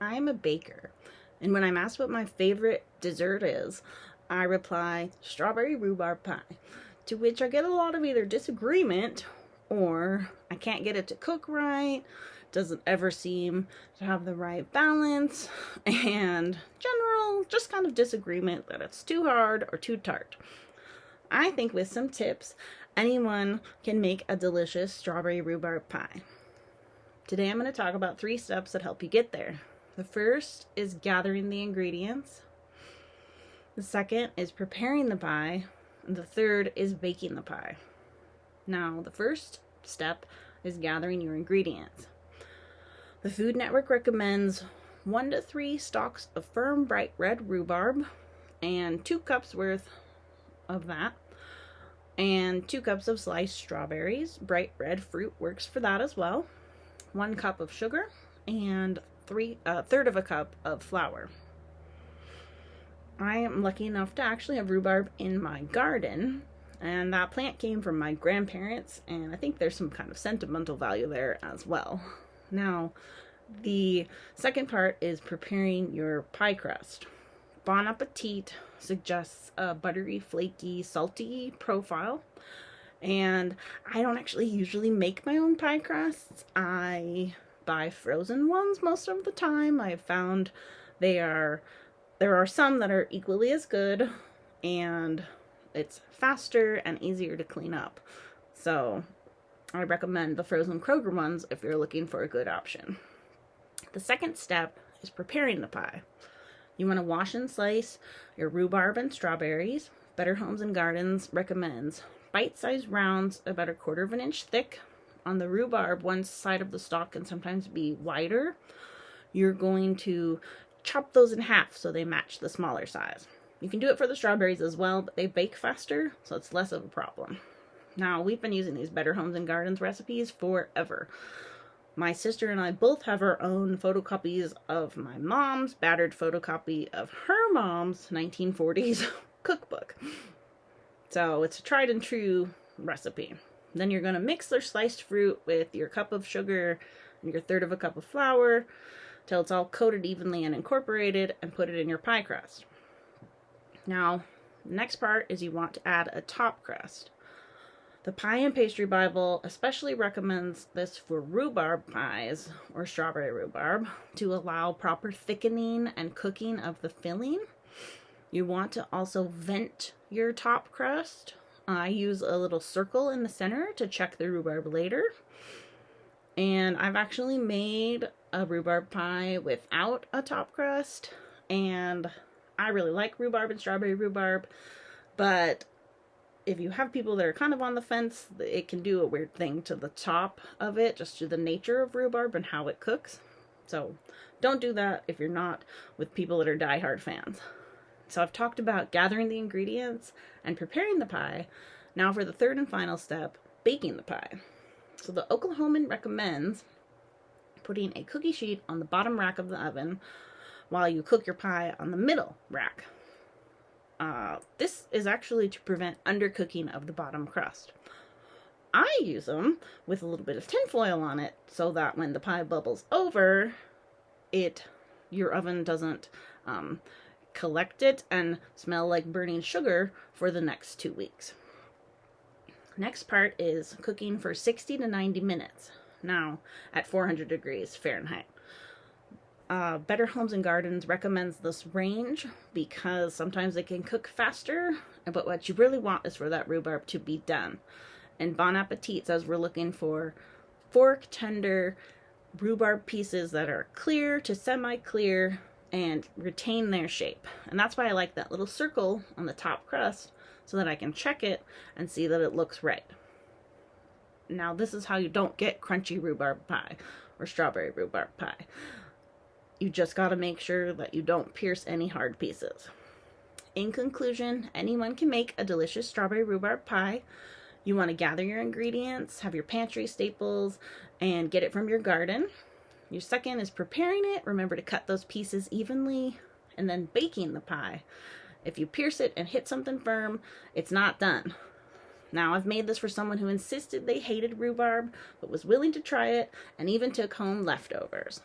I'm a baker, and when I'm asked what my favorite dessert is, I reply strawberry rhubarb pie, to which I get a lot of either disagreement or I can't get it to cook right, doesn't ever seem to have the right balance, and general just kind of disagreement that it's too hard or too tart. I think with some tips, anyone can make a delicious strawberry rhubarb pie. Today I'm going to talk about 3 steps that help you get there. The first is gathering the ingredients. The second is preparing the pie. And the third is baking the pie. Now, the first step is gathering your ingredients. The Food Network recommends 1 to 3 stalks of firm bright red rhubarb and 2 cups worth of that, and 2 cups of sliced strawberries. Bright red fruit works for that as well. 1 cup of sugar and a third of a cup of flour. I am lucky enough to actually have rhubarb in my garden, and that plant came from my grandparents, and I think there's some kind of sentimental value there as well. Now, the second part is preparing your pie crust. Bon Appetit suggests a buttery, flaky, salty profile, and I don't actually usually make my own pie crusts. I buy frozen ones most of the time. I've found there are some that are equally as good, and it's faster and easier to clean up. So I recommend the frozen Kroger ones if you're looking for a good option. The second step is preparing the pie. You want to wash and slice your rhubarb and strawberries. Better Homes and Gardens recommends bite-sized rounds about 1/4 of an inch thick. On the rhubarb, one side of the stalk can sometimes be wider. You're going to chop those in half so they match the smaller size. You can do it for the strawberries as well, but they bake faster, so it's less of a problem. Now, we've been using these Better Homes and Gardens recipes forever. My sister and I both have our own photocopies of my mom's battered photocopy of her mom's 1940s cookbook. So it's a tried and true recipe. Then you're going to mix their sliced fruit with your cup of sugar and your third of a cup of flour till it's all coated evenly and incorporated, and put it in your pie crust. Now, the next part is you want to add a top crust. The Pie and Pastry Bible especially recommends this for rhubarb pies, or strawberry rhubarb, to allow proper thickening and cooking of the filling. You want to also vent your top crust. I use a little circle in the center to check the rhubarb later. And I've actually made a rhubarb pie without a top crust, and I really like rhubarb and strawberry rhubarb, but if you have people that are kind of on the fence, it can do a weird thing to the top of it, just to the nature of rhubarb and how it cooks. So don't do that if you're not with people that are diehard fans. So I've talked about gathering the ingredients and preparing the pie. Now for the third and final step, baking the pie. So the Oklahoman recommends putting a cookie sheet on the bottom rack of the oven while you cook your pie on the middle rack. This is actually to prevent undercooking of the bottom crust. I use them with a little bit of tin foil on it so that when the pie bubbles over, your oven doesn't collect it and smell like burning sugar for the next 2 weeks. Next part is cooking for 60 to 90 minutes. Now, at 400 degrees Fahrenheit. Better Homes and Gardens recommends this range because sometimes it can cook faster, but what you really want is for that rhubarb to be done. And Bon Appetit says we're looking for fork tender rhubarb pieces that are clear to semi-clear and retain their shape. And that's why I like that little circle on the top crust, so that I can check it and see that it looks right. Now, this is how you don't get crunchy rhubarb pie or strawberry rhubarb pie. You just got to make sure that you don't pierce any hard pieces. In conclusion, anyone can make a delicious strawberry rhubarb pie. You want to gather your ingredients, have your pantry staples, and get it from your garden. Your second is preparing it. Remember to cut those pieces evenly, and then baking the pie. If you pierce it and hit something firm, it's not done. Now, I've made this for someone who insisted they hated rhubarb, but was willing to try it and even took home leftovers.